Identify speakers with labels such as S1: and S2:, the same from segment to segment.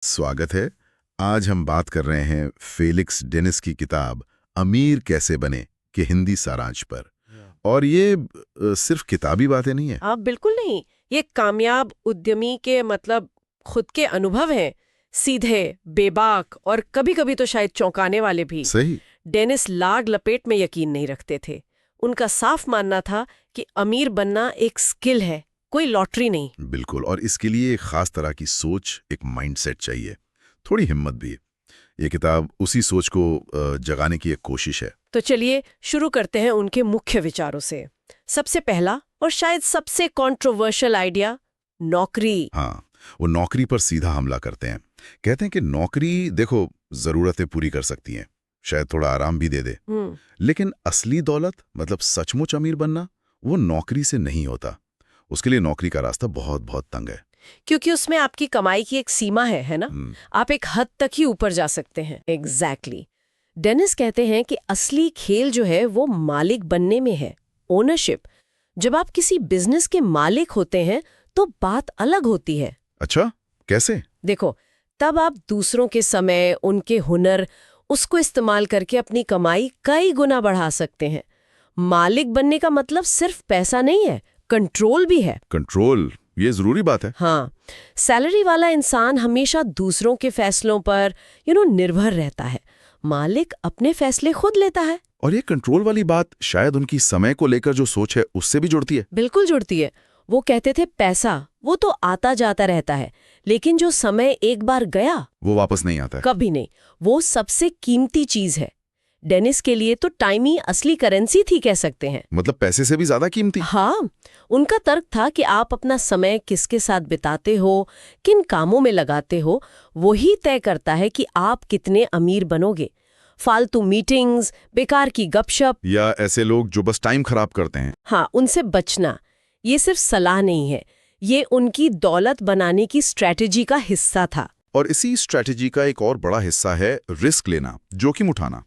S1: स्वागत है। आज हम बात कर रहे हैं फेलिक्स डेनिस की किताब अमीर कैसे बने के हिंदी सारांश पर। और ये सिर्फ किताबी बातें नहीं है।
S2: आप बिल्कुल नहीं। ये कामयाब उद्यमी के खुद के अनुभव हैं, सीधे, बेबाक और कभी-कभी तो शायद चौंकाने वाले भी।
S1: सही।
S2: डेनिस लाग लपेट में यकीन नहीं रखते थे। उनका साफ मानना था कि अमीर बनना एक स्किल है, कोई लॉटरी नहीं।
S1: बिल्कुल। और इसके लिए एक खास तरह की सोच, एक माइंडसेट चाहिए, थोड़ी हिम्मत भी। ये किताब उसी सोच को जगाने की एक कोशिश है।
S2: तो चलिए शुरू करते हैं उनके मुख्य विचारों से। सबसे पहला और शायद सबसे कंट्रोवर्शियल आइडिया, नौकरी।
S1: हाँ, वो नौकरी पर सीधा हमला करते हैं। कहते हैं कि नौकरी देखो जरूरतें पूरी कर सकती हैं, शायद थोड़ा आराम भी दे दे, लेकिन असली दौलत मतलब सचमुच अमीर बनना वो नौकरी से नहीं होता। उसके लिए नौकरी का रास्ता बहुत बहुत तंग है।
S2: क्योंकि उसमें आपकी कमाई की एक सीमा है ना? आप एक हद तक ही ऊपर जा सकते हैं। एग्जैक्टली। डेनिस कहते हैं कि असली खेल जो है वो मालिक बनने में है, ओनरशिप। जब आप किसी बिजनेस के मालिक होते हैं तो बात अलग होती है।
S1: अच्छा, कैसे?
S2: देखो, तब आप दूसरों के समय, उनके हुनर, उसको इस्तेमाल करके अपनी कमाई कई गुना बढ़ा सकते हैं। मालिक बनने का मतलब सिर्फ पैसा नहीं है, कंट्रोल भी है।
S1: कंट्रोल, ये जरूरी बात है।
S2: हाँ, सैलरी वाला इंसान हमेशा दूसरों के फैसलों पर निर्भर रहता है। मालिक अपने फैसले खुद लेता है।
S1: और ये कंट्रोल वाली बात शायद उनकी समय को लेकर जो सोच है उससे भी जुड़ती है।
S2: बिल्कुल जुड़ती है। वो कहते थे पैसा वो तो आता जाता रहता है, लेकिन जो समय एक बार गया
S1: वो वापस नहीं आता है।
S2: कभी नहीं। वो सबसे कीमती चीज है। डेनिस के लिए तो टाइम ही असली करेंसी थी, कह सकते हैं।
S1: मतलब पैसे से भी ज्यादा कीमती।
S2: हाँ, उनका तर्क था कि आप अपना समय किसके साथ बिताते हो, किन कामों में लगाते हो, वही तय करता है कि आप कितने अमीर बनोगे। फालतू मीटिंग्स, बेकार की गपशप
S1: या ऐसे लोग जो बस टाइम खराब करते हैं,
S2: हाँ, उनसे बचना। ये सिर्फ सलाह नहीं है, ये उनकी दौलत बनाने की स्ट्रैटेजी का हिस्सा था।
S1: और इसी स्ट्रैटेजी का एक और बड़ा हिस्सा है रिस्क लेना, जोखिम उठाना।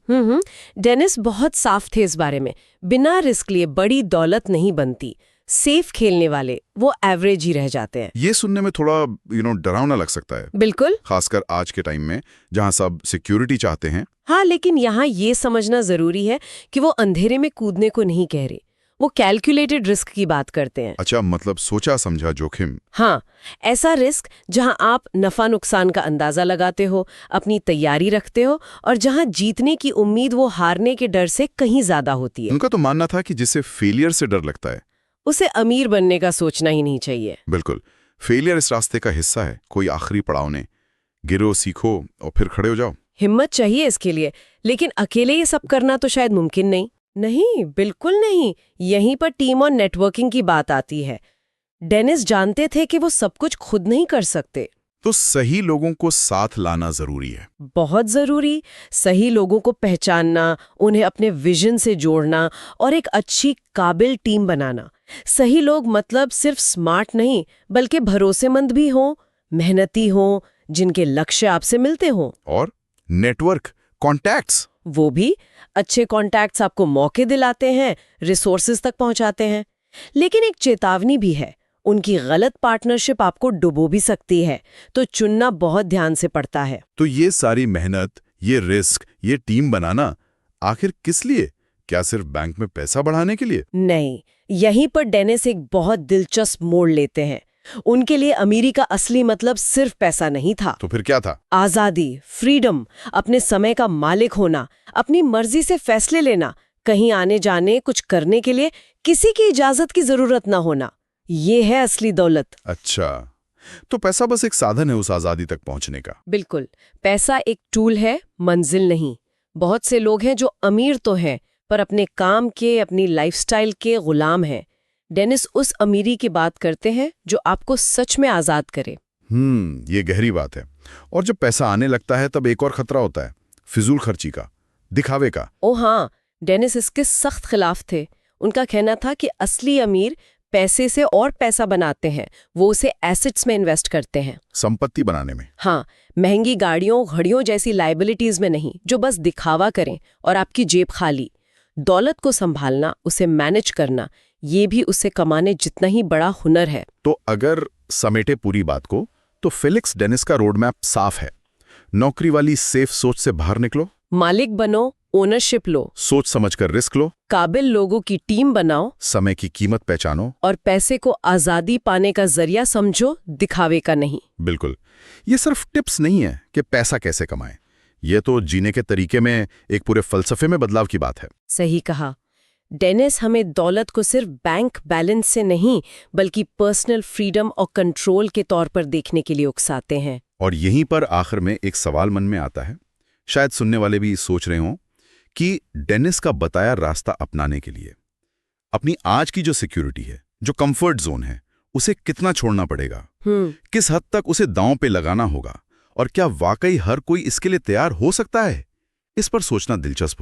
S2: डेनिस बहुत साफ थे इस बारे में। बिना रिस्क लिए बड़ी दौलत नहीं बनती। सेफ खेलने वाले वो एवरेज ही रह जाते हैं।
S1: ये सुनने में थोड़ा डरावना लग सकता है,
S2: बिल्कुल।
S1: खासकर आज के टाइम में जहां सब सिक्योरिटी चाहते हैं।
S2: हाँ, लेकिन यहाँ ये समझना जरूरी है कि वो अंधेरे में कूदने को नहीं कह रहे, वो कैलकुलेटेड रिस्क की बात करते हैं।
S1: अच्छा, मतलब सोचा समझा जोखिम।
S2: हाँ, ऐसा रिस्क जहां आप नफा नुकसान का अंदाजा लगाते हो, अपनी तैयारी रखते हो, और जहां जीतने की उम्मीद वो हारने के डर से कहीं ज्यादा होती है।
S1: उनका तो मानना था कि जिसे फेलियर से डर लगता है
S2: उसे अमीर बनने का सोचना ही नहीं चाहिए।
S1: बिल्कुल, फेलियर इस रास्ते का हिस्सा है, कोई आखिरी पड़ाव नहीं। गिरो, सीखो और फिर खड़े हो जाओ।
S2: हिम्मत चाहिए इसके लिए, लेकिन अकेले ये सब करना तो शायद मुमकिन नहीं। नहीं, बिल्कुल नहीं। यहीं पर टीम और नेटवर्किंग की बात आती है। डेनिस जानते थे कि वो सब कुछ खुद नहीं कर सकते।
S1: तो सही लोगों को साथ लाना जरूरी है।
S2: बहुत जरूरी। सही लोगों को पहचानना, उन्हें अपने विजन से जोड़ना और एक अच्छी काबिल टीम बनाना। सही लोग मतलब सिर्फ स्मार्ट नहीं, बल्कि भरोसेमंद भी हों, मेहनती हों, जिनके लक्ष्य आपसे मिलते हों।
S1: और नेटवर्क, कॉन्टैक्ट्स।
S2: वो भी। अच्छे कॉन्टैक्ट्स आपको मौके दिलाते हैं, रिसोर्सेज तक पहुंचाते हैं। लेकिन एक चेतावनी भी है, उनकी गलत पार्टनरशिप आपको डुबो भी सकती है, तो चुनना बहुत ध्यान से पड़ता है।
S1: तो ये सारी मेहनत, ये रिस्क, ये टीम बनाना आखिर किस लिए? क्या सिर्फ बैंक में पैसा बढ़ाने के लिए?
S2: नहीं, यहीं पर डेनिस एक बहुत दिलचस्प मोड़ लेते हैं। उनके लिए अमीरी का असली मतलब सिर्फ पैसा नहीं था।
S1: तो फिर क्या था?
S2: आजादी, फ्रीडम, अपने समय का मालिक होना, अपनी मर्जी से फैसले लेना, कहीं आने जाने, कुछ करने के लिए किसी की इजाजत की जरूरत ना होना। ये है असली दौलत।
S1: अच्छा, तो पैसा बस एक साधन है उस आजादी तक पहुंचने का।
S2: बिल्कुल, पैसा एक टूल है, मंजिल नहीं। बहुत से लोग हैं जो अमीर तो हैं, पर अपने काम के, अपनी लाइफस्टाइल के गुलाम हैं। डेनिस उस अमीरी की बात करते हैं जो आपको सच में आजाद करे।
S1: ये गहरी बात है। और जब पैसा आने लगता है तब एक और खतरा होता है, फिजूल खर्ची का, दिखावे का।
S2: ओ हाँ, डेनिस इसके सख्त खिलाफ थे। उनका कहना था कि असली अमीर पैसे से और पैसा बनाते हैं, वो उसे एसेट्स में इन्वेस्ट करते हैं,
S1: संपत्ति बनाने में।
S2: हाँ, महंगी गाड़ियों, घड़ियों जैसी लाइबिलिटीज में नहीं, जो बस दिखावा करें और आपकी जेब खाली। दौलत को संभालना, उसे मैनेज करना, ये भी उसे कमाने जितना ही बड़ा हुनर है।
S1: तो अगर समेटे पूरी बात को, तो फेलिक्स डेनिस का रोड मैप साफ है। नौकरी वाली सेफ सोच से बाहर निकलो,
S2: मालिक बनो, ओनरशिप लो,
S1: सोच समझकर रिस्क लो,
S2: काबिल लोगों की टीम बनाओ,
S1: समय की कीमत पहचानो,
S2: और पैसे को आजादी पाने का जरिया समझो, दिखावे का नहीं।
S1: बिल्कुल। ये सिर्फ टिप्स नहीं है कि पैसा कैसे कमाएं, ये तो जीने के तरीके में एक पूरे फलसफे में बदलाव की बात है।
S2: सही कहा। डेनिस हमें दौलत को सिर्फ बैंक बैलेंस से नहीं बल्कि पर्सनल फ्रीडम और कंट्रोल के तौर पर देखने के लिए उकसाते हैं।
S1: और यहीं पर आखिर में एक सवाल मन में आता है, शायद सुनने वाले भी सोच रहे हों कि डेनिस का बताया रास्ता अपनाने के लिए अपनी आज की जो सिक्योरिटी है, जो कंफर्ट जोन है, उसे कितना छोड़ना पड़ेगा, किस हद तक उसे दांव पे लगाना होगा, और क्या वाकई हर कोई इसके लिए तैयार हो सकता है? इस पर सोचना दिलचस्प हो।